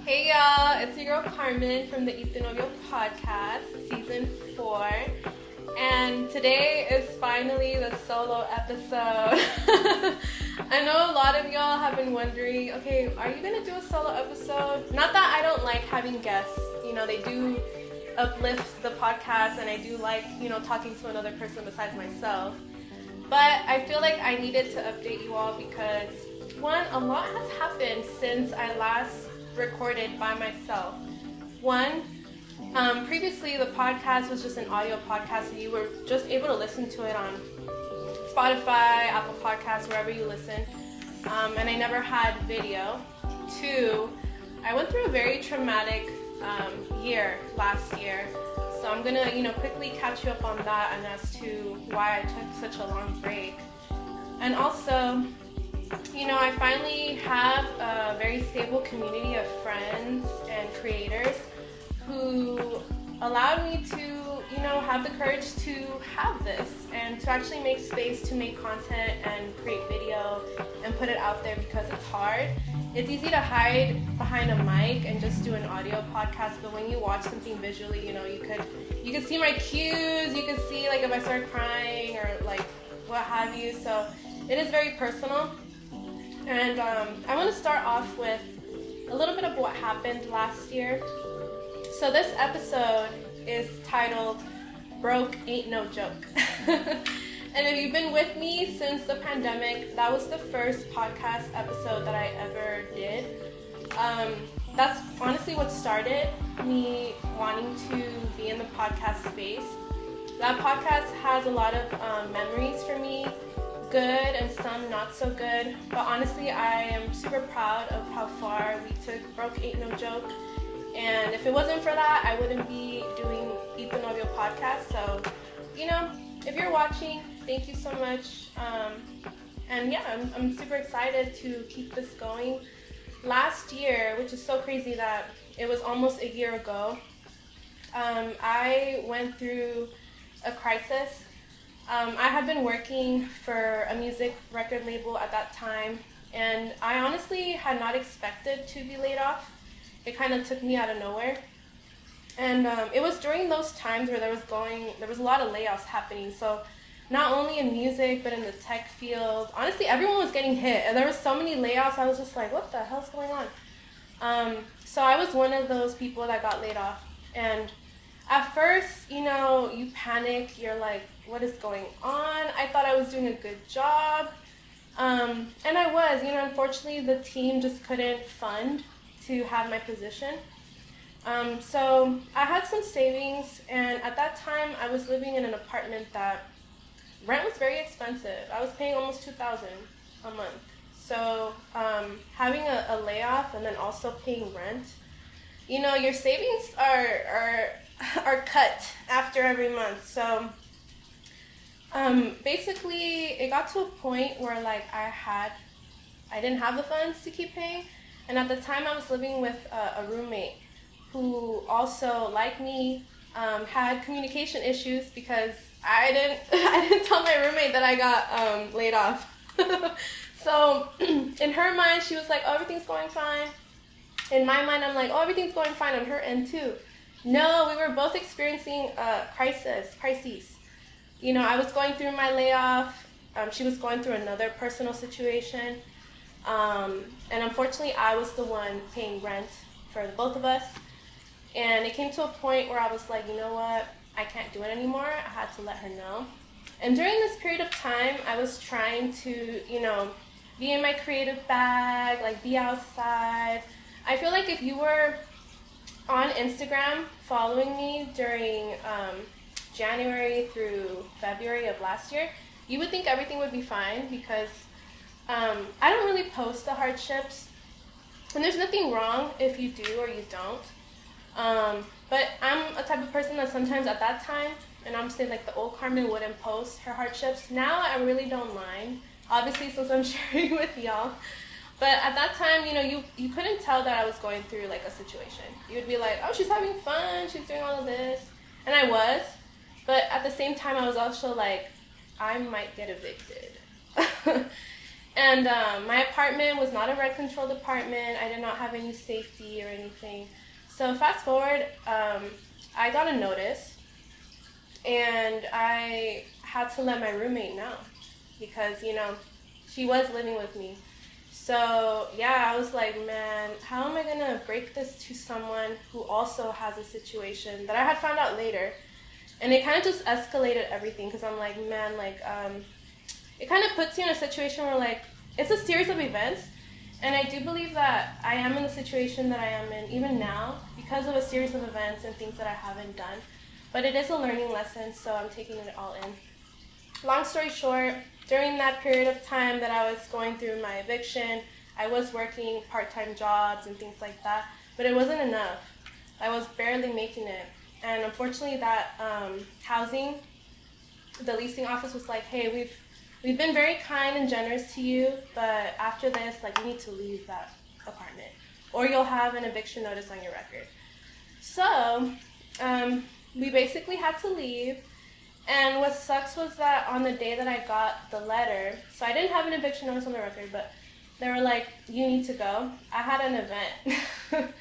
Hey y'all, it's your girl Carmen from the Tu Novio podcast, season 4. And today is finally the solo episode. I know a lot of y'all have been wondering, okay, are you going to do a solo episode? Not that I don't like having guests. You know, they do uplift the podcast and I do like, talking to another person besides myself. But I feel like I needed to update you all because, one, a lot has happened since I last recorded by myself. One, previously the podcast was just an audio podcast, so you were just able to listen to it on Spotify, Apple Podcasts, wherever you listen. And I never had video. Two, I went through a very traumatic year last year, so I'm gonna, quickly catch you up on that and as to why I took such a long break. And also, I finally have a very stable community of friends and creators who allowed me to, have the courage to have this and to actually make space to make content and create video and put it out there because it's hard. It's easy to hide behind a mic and just do an audio podcast, but when you watch something visually, you could see my cues, you could see like if I start crying or like what have you. So it is very personal. And I want to start off with a little bit of what happened last year. So this episode is titled, Broke Ain't No Joke. And if you've been with me since the pandemic, that was the first podcast episode that I ever did. That's honestly what started me wanting to be in the podcast space. That podcast has a lot of memories for me. Good and some not so good, but honestly I am super proud of how far we took Broke Ain't No Joke, and if it wasn't for that I wouldn't be doing Tu Novio podcast. So if you're watching, thank you so much, and yeah, I'm super excited to keep this going. Last year, which is so crazy that it was almost a year ago, I went through a crisis. I had been working for a music record label at that time, and I honestly had not expected to be laid off. It kind of took me out of nowhere. And it was during those times where there was a lot of layoffs happening. So not only in music, but in the tech field. Honestly, everyone was getting hit, and there were so many layoffs. I was just like, what the hell's going on? So I was one of those people that got laid off. And at first, you panic. You're like, what is going on? I thought I was doing a good job. And I was. Unfortunately, the team just couldn't fund to have my position. So I had some savings, and at that time, I was living in an apartment that rent was very expensive. I was paying almost $2,000 a month. So having a layoff and then also paying rent, your savings are cut after every month. So basically it got to a point where like I didn't have the funds to keep paying, and at the time I was living with a roommate who also, like me, had communication issues because I didn't tell my roommate that I got laid off. So in her mind she was like, oh, everything's going fine. In my mind I'm like, oh, everything's going fine on her end too. No, we were both experiencing crises. I was going through my layoff. She was going through another personal situation. And unfortunately, I was the one paying rent for the both of us. And it came to a point where I was like, you know what? I can't do it anymore. I had to let her know. And during this period of time, I was trying to, be in my creative bag, like be outside. I feel like if you were on Instagram following me during January through February of last year, you would think everything would be fine because I don't really post the hardships, and there's nothing wrong if you do or you don't. But I'm a type of person that sometimes at that time, and I'm saying like the old Carmen wouldn't post her hardships. Now I really don't mind, obviously, since I'm sharing with y'all. But at that time, you couldn't tell that I was going through like a situation. You would be like, oh, she's having fun, she's doing all of this. And I was. But at the same time, I was also like, I might get evicted. And my apartment was not a rent-controlled apartment. I did not have any safety or anything. So fast forward, I got a notice, and I had to let my roommate know because, she was living with me. So, yeah, I was like, man, how am I going to break this to someone who also has a situation that I had found out later? And it kind of just escalated everything because I'm like, man, it kind of puts you in a situation where, it's a series of events. And I do believe that I am in the situation that I am in even now because of a series of events and things that I haven't done. But it is a learning lesson, so I'm taking it all in. Long story short, during that period of time that I was going through my eviction, I was working part-time jobs and things like that, but it wasn't enough. I was barely making it. And unfortunately that housing, the leasing office was like, hey, we've been very kind and generous to you, but after this, you need to leave that apartment or you'll have an eviction notice on your record. So we basically had to leave. And what sucks was that on the day that I got the letter, so I didn't have an eviction notice on the record, but they were like, you need to go. I had an event.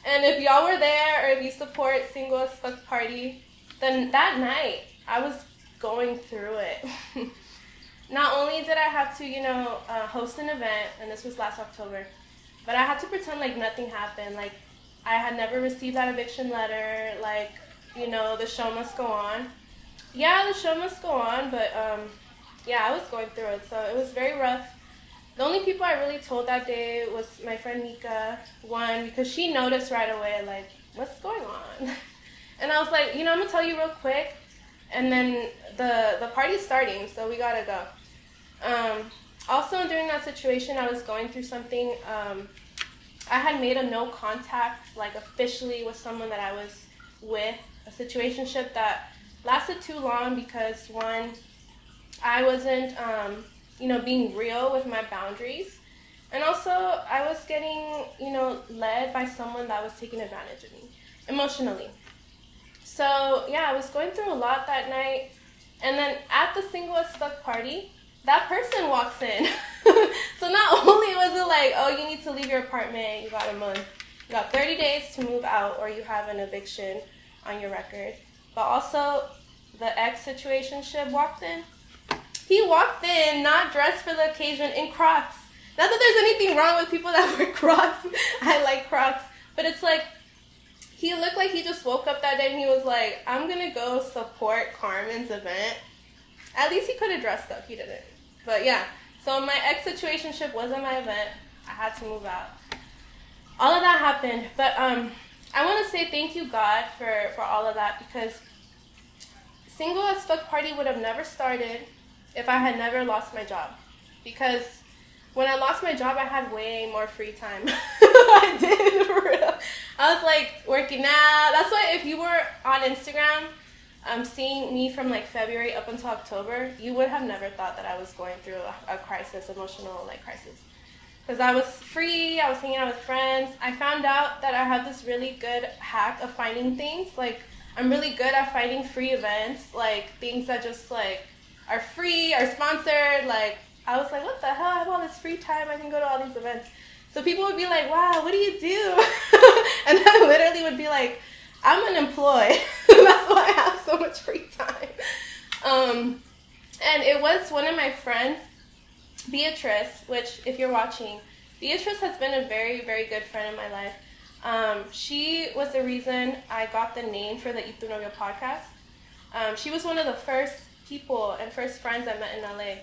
And if y'all were there or if you support Single as Fuck Party, then that night I was going through it. Not only did I have to, host an event, and this was last October, but I had to pretend like nothing happened. I had never received that eviction letter. The show must go on. Yeah, the show must go on, but I was going through it, so it was very rough. The only people I really told that day was my friend Mika, one, because she noticed right away, what's going on? And I was like, I'm going to tell you real quick, and then the party's starting, so we got to go. Also, during that situation, I was going through something. I had made a no contact, officially with someone that I was with, a situationship that lasted too long because, one, I wasn't, being real with my boundaries. And also, I was getting, led by someone that was taking advantage of me emotionally. So, yeah, I was going through a lot that night. And then at the Single as Fuck party, that person walks in. So not only was it oh, you need to leave your apartment, you got a month. You got 30 days to move out or you have an eviction on your record. But also, the ex-situationship walked in. He walked in, not dressed for the occasion, in Crocs. Not that there's anything wrong with people that wear Crocs. I like Crocs. But it's he looked like he just woke up that day and he was like, I'm going to go support Carmen's event. At least he could have dressed up. He didn't. But yeah, so my ex-situationship wasn't my event. I had to move out. All of that happened. But I want to say thank you, God, for all of that, because Single as Fuck Party would have never started if I had never lost my job. Because when I lost my job, I had way more free time. I did, for real. I was working out. That's why if you were on Instagram, seeing me from February up until October, you would have never thought that I was going through a crisis, emotional crisis. Because I was free, I was hanging out with friends. I found out that I have this really good hack of finding things. I'm really good at finding free events, things that just are free, are sponsored. I was like, what the hell? I have all this free time. I can go to all these events. So people would be like, wow, what do you do? And I literally would be like, I'm unemployed. That's why I have so much free time. And it was one of my friends, Beatrice, which if you're watching, Beatrice has been a very, very good friend in my life. She was the reason I got the name for the Tu Novio podcast. She was one of the first people and first friends I met in LA.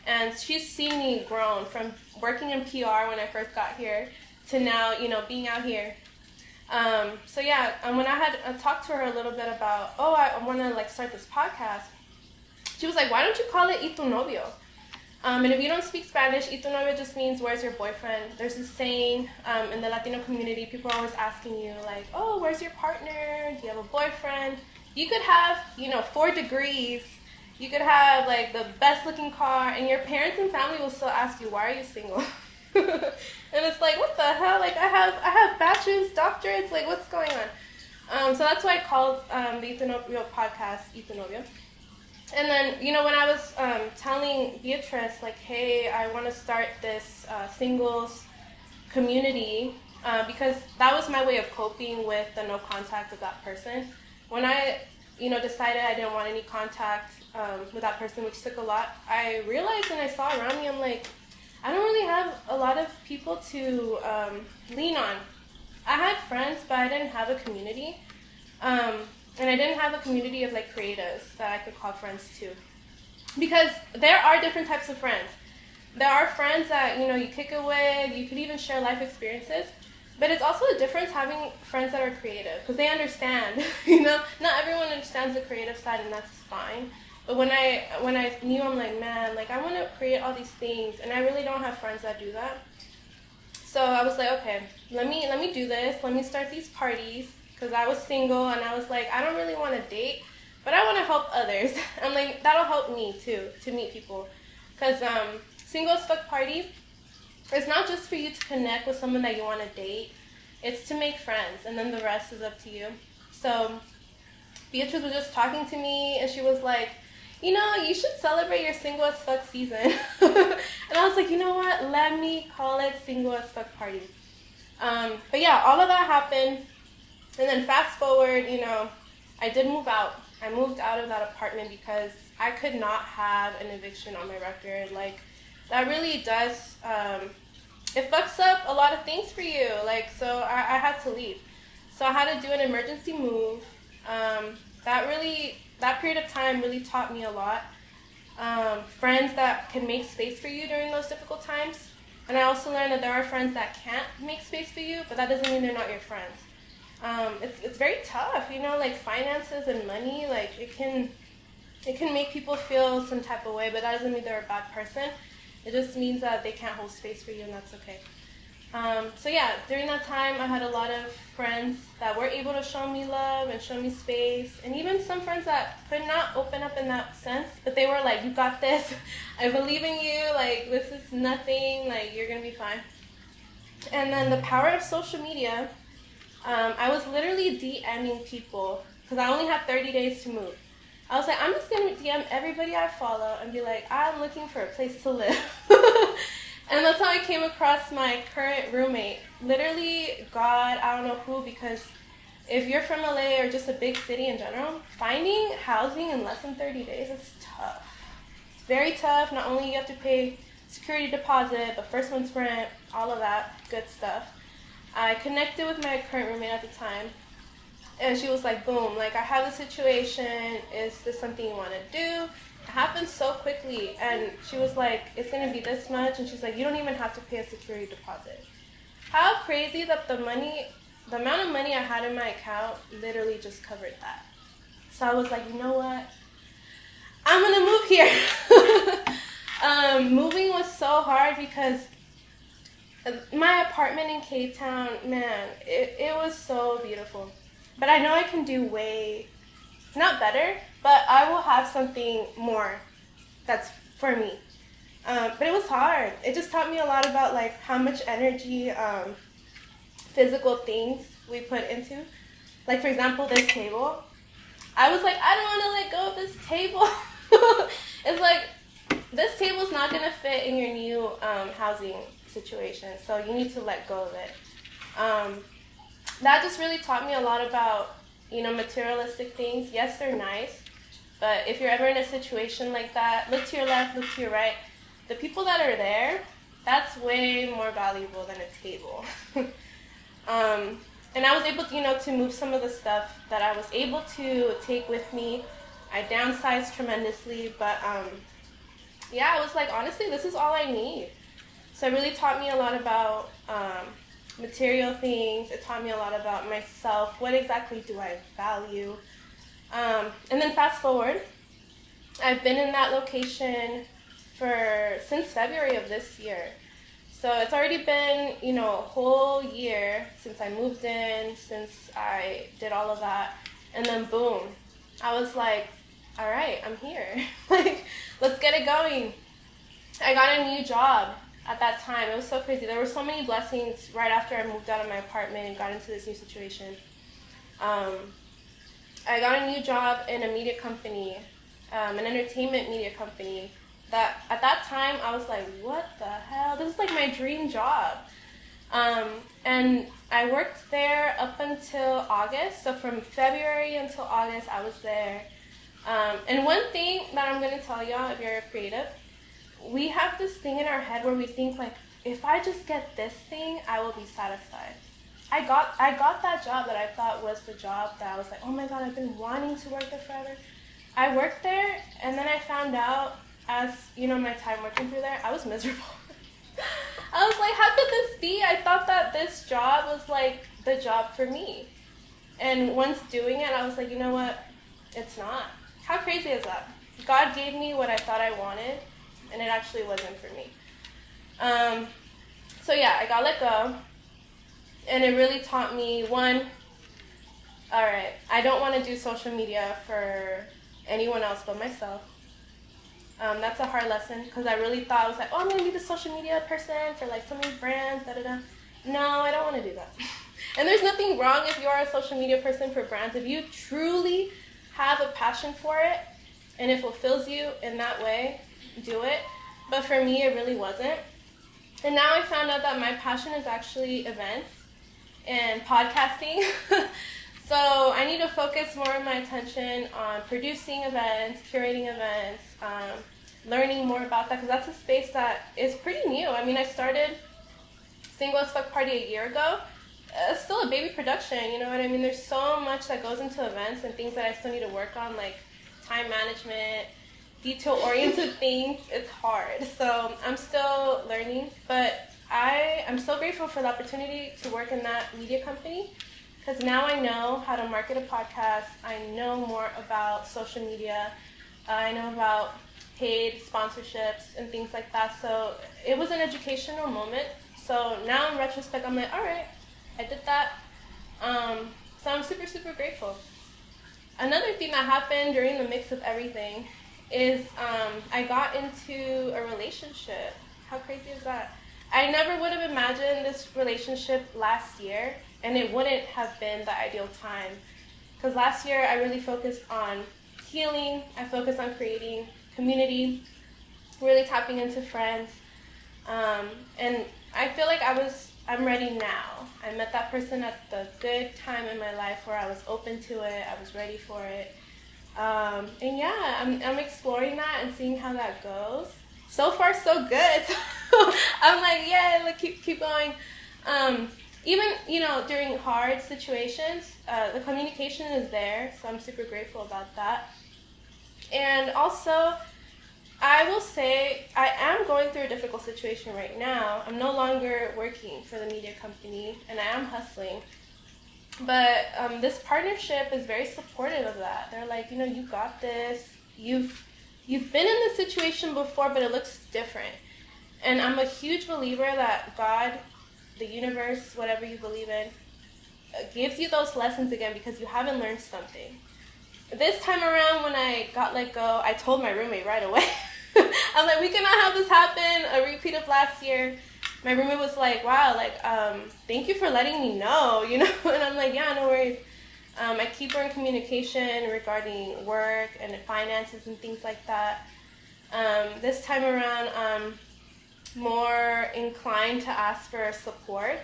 And she's seen me grown from working in PR when I first got here to now, being out here. So yeah, when I had talked to her a little bit about, I want to start this podcast, she was like, why don't you call it Tu Novio? And if you don't speak Spanish, Tu Novio just means where's your boyfriend. There's this saying in the Latino community, people are always asking you where's your partner? Do you have a boyfriend? You could have, 4 degrees. You could have the best looking car, and your parents and family will still ask you, why are you single? And it's what the hell? I have bachelor's, doctorates, what's going on? So that's why I called the Tu Novio podcast Tu Novio. And then, when I was telling Beatrice, like, hey, I want to start this singles community, because that was my way of coping with the no contact with that person. When I, decided I didn't want any contact with that person, which took a lot, I realized when I saw around me, I'm like, I don't really have a lot of people to lean on. I had friends, but I didn't have a community. And I didn't have a community of like creatives that I could call friends to. Because there are different types of friends. There are friends that, you kick it with, you could even share life experiences. But it's also a difference having friends that are creative, because they understand, Not everyone understands the creative side, and that's fine. But when I knew, I'm like, man, like I want to create all these things, and I really don't have friends that do that. So I was like, okay, let me do this. Let me start these parties, because I was single, and I was like, I don't really want to date, but I want to help others. I'm like, that'll help me too, to meet people. Because Single as Fuck Party, it's not just for you to connect with someone that you want to date. It's to make friends, and then the rest is up to you. So Beatrice was just talking to me, and she was like, you should celebrate your Single as Fuck season. And I was like, you know what? Let me call it Single as Fuck Party. But yeah, all of that happened. And then fast forward, I did move out. I moved out of that apartment because I could not have an eviction on my record. Like, that really does, it fucks up a lot of things for you. Like, so I had to leave. So I had to do an emergency move. That period of time really taught me a lot. Friends that can make space for you during those difficult times. And I also learned that there are friends that can't make space for you, but that doesn't mean they're not your friends. It's very tough, like finances and money, like it can make people feel some type of way, but that doesn't mean they're a bad person. It just means that they can't hold space for you, and that's okay. So yeah, during that time, I had a lot of friends that were able to show me love and show me space, and even some friends that could not open up in that sense, but they were like, you got this, I believe in you, like this is nothing, like you're gonna be fine. And then the power of social media, I was literally DMing people, because I only had 30 days to move. I was like, I'm just going to DM everybody I follow and be like, I'm looking for a place to live. And that's how I came across my current roommate. Literally, God, I don't know who, because if you're from LA or just a big city in general, finding housing in less than 30 days is tough. It's very tough. Not only you have to pay security deposit, but first month's rent, all of that good stuff. I connected with my current roommate at the time, and she was like, boom, like I have a situation, is this something you want to do? It happened so quickly, and she was like, it's going to be this much, and she's like, you don't even have to pay a security deposit. How crazy that the amount of money I had in my account literally just covered that. So I was like, you know what? I'm going to move here. Moving was so hard because my apartment in K-Town, man, it was so beautiful. But I know I can do way, not better, but I will have something more that's for me. But it was hard. It just taught me a lot about like how much energy, physical things we put into. Like for example, this table. I was like, I don't want to let go of this table. It's like, this table's not going to fit in your new housing situation, so you need to let go of it. That just really taught me a lot about, materialistic things. Yes, they're nice, but if you're ever in a situation like that, look to your left, look to your right. The people that are there, that's way more valuable than a table. And I was able to, to move some of the stuff that I was able to take with me. I downsized tremendously, but yeah, I was like, honestly, this is all I need. So it really taught me a lot about material things. It taught me a lot about myself. What exactly do I value? And then fast forward, I've been in that location since February of this year. So it's already been, a whole year since I moved in, since I did all of that. And then boom, I was like, all right, I'm here. Like, let's get it going. I got a new job at that time. It was so crazy. There were so many blessings right after I moved out of my apartment and got into this new situation. I got a new job in a media company, an entertainment media company that at that time I was like, what the hell? This is like my dream job. And I worked there up until August. So from February until August, I was there. And one thing that I'm going to tell y'all, if you're a creative, we have this thing in our head where we think like, if I just get this thing, I will be satisfied. I got that job that I thought was the job that I was like, oh my God, I've been wanting to work there forever. I worked there, and then I found out, as you know, my time working through there, I was miserable. I was like, how could this be? I thought that this job was like the job for me. And once doing it, I was like, you know what? It's not. How crazy is that? God gave me what I thought I wanted, and it actually wasn't for me. So yeah, I got let go, and it really taught me, one, all right, I don't want to do social media for anyone else but myself. That's a hard lesson, because I really thought, I was like, oh, I'm going to be the social media person for like so many brands, da-da-da. No, I don't want to do that. And there's nothing wrong if you are a social media person for brands. If you truly have a passion for it, and it fulfills you in that way, do it. But for me, it really wasn't. And now I found out that my passion is actually events and podcasting. So I need to focus more of my attention on producing events, curating events, learning more about that, because that's a space that is pretty new. I mean, I started Single as Fuck Party a year ago. It's still a baby production, you know what I mean? There's so much that goes into events and things that I still need to work on, like time management, detail-oriented things. It's hard. So I'm still learning, but I'm so grateful for the opportunity to work in that media company, because now I know how to market a podcast. I know more about social media. I know about paid sponsorships and things like that. So it was an educational moment. So now in retrospect, I'm like, all right, I did that. So I'm super, super grateful. Another thing that happened during the mix of everything is I got into a relationship. How crazy is that? I never would have imagined this relationship last year, and it wouldn't have been the ideal time. Because last year I really focused on healing. I focused on creating community, really tapping into friends. And I feel like I'm ready now. I met that person at the good time in my life where I was open to it. I was ready for it. And yeah, I'm exploring that and seeing how that goes. So far, so good. I'm like, yeah, like keep going. Even, you know, during hard situations, the communication is there, so I'm super grateful about that. And also, I will say I am going through a difficult situation right now. I'm no longer working for the media company, and I am hustling. But this partnership is very supportive of that. They're like, you know, you got this. You've been in this situation before, but it looks different. And I'm a huge believer that God, the universe, whatever you believe in, gives you those lessons again because you haven't learned something. This time around, when I got let go, I told my roommate right away. I'm like, we cannot have this happen, a repeat of last year. My roommate was like, wow, like, thank you for letting me know, you know? And I'm like, yeah, no worries. I keep her in communication regarding work and finances and things like that. This time around, I'm more inclined to ask for support,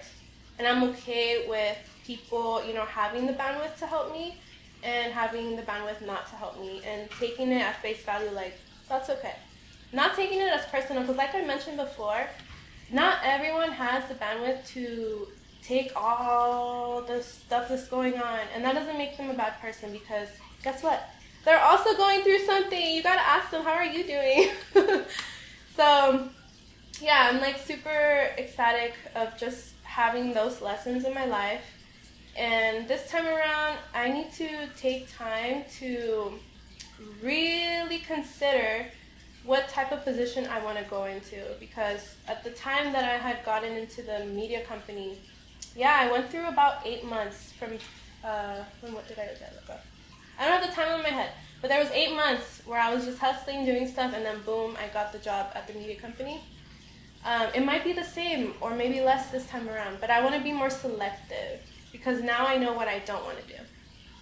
and I'm okay with people, you know, having the bandwidth to help me and having the bandwidth not to help me, and taking it at face value, like, that's okay. Not taking it as personal, because like I mentioned before, not everyone has the bandwidth to take all the stuff that's going on, and that doesn't make them a bad person, because guess what? They're also going through something. You gotta ask them, how are you doing? So, yeah, I'm like super ecstatic of just having those lessons in my life. And this time around, I need to take time to really consider what type of position I want to go into, because at the time that I had gotten into the media company, yeah, I went through about 8 months from, what did I look up? I don't have the time on my head, but there was 8 months where I was just hustling, doing stuff, and then boom, I got the job at the media company. It might be the same or maybe less this time around, but I want to be more selective because now I know what I don't want to do.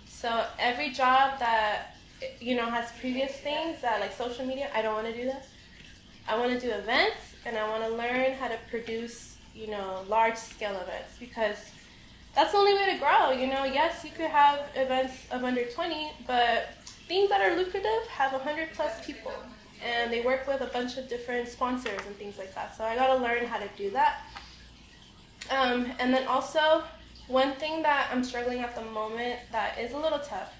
So every job that has previous things that like social media. I don't want to do that. I want to do events, and I want to learn how to produce, large scale events, because that's the only way to grow. Yes, you could have events of under 20, but things that are lucrative have 100 plus people, and they work with a bunch of different sponsors and things like that. So I got to learn how to do that. And then also, one thing that I'm struggling at the moment that is a little tough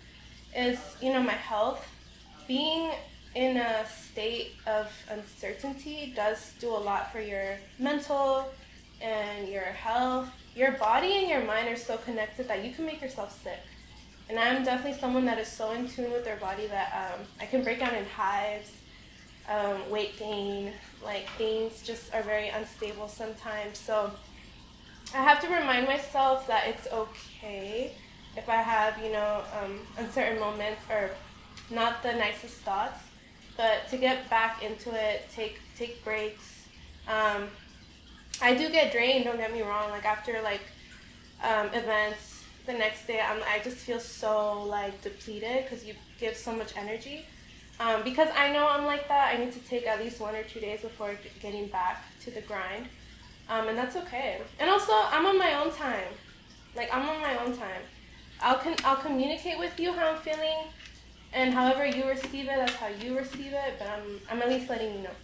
is, my health. Being in a state of uncertainty does do a lot for your mental and your health. Your body and your mind are so connected that you can make yourself sick. And I'm definitely someone that is so in tune with their body that I can break down in hives, weight gain, like things just are very unstable sometimes. So I have to remind myself that it's okay if I have, uncertain moments or not the nicest thoughts, but to get back into it, take breaks. I do get drained, don't get me wrong. Like after events, the next day I just feel so depleted because you give so much energy. Because I know I'm like that, I need to take at least 1 or 2 days before getting back to the grind. And that's okay. And also, I'm on my own time. I'll communicate with you how I'm feeling, and however you receive it, that's how you receive it. But I'm at least letting you know.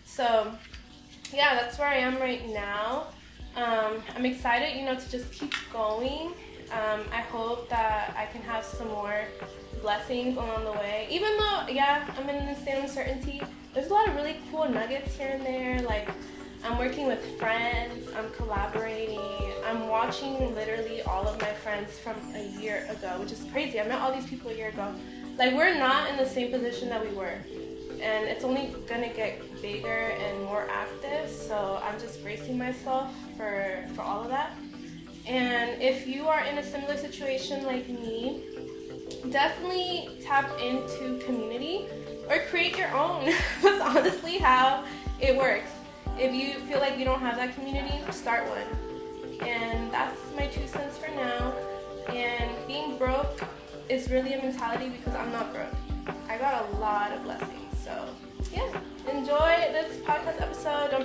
So, yeah, that's where I am right now. I'm excited, to just keep going. I hope that I can have some more blessings along the way. Even though, I'm in a state of uncertainty, there's a lot of really cool nuggets here and there. Like, I'm working with friends, I'm collaborating, I'm watching literally all of my friends from a year ago, which is crazy. I met all these people a year ago. Like, we're not in the same position that we were, and it's only gonna get bigger and more active, so I'm just bracing myself for all of that. And if you are in a similar situation like me, definitely tap into community or create your own. That's honestly how it works. If you feel like you don't have that community, start one. And that's my 2 cents for now. And being broke is really a mentality because I'm not broke. I got a lot of blessings. So, yeah, enjoy this podcast episode. Don't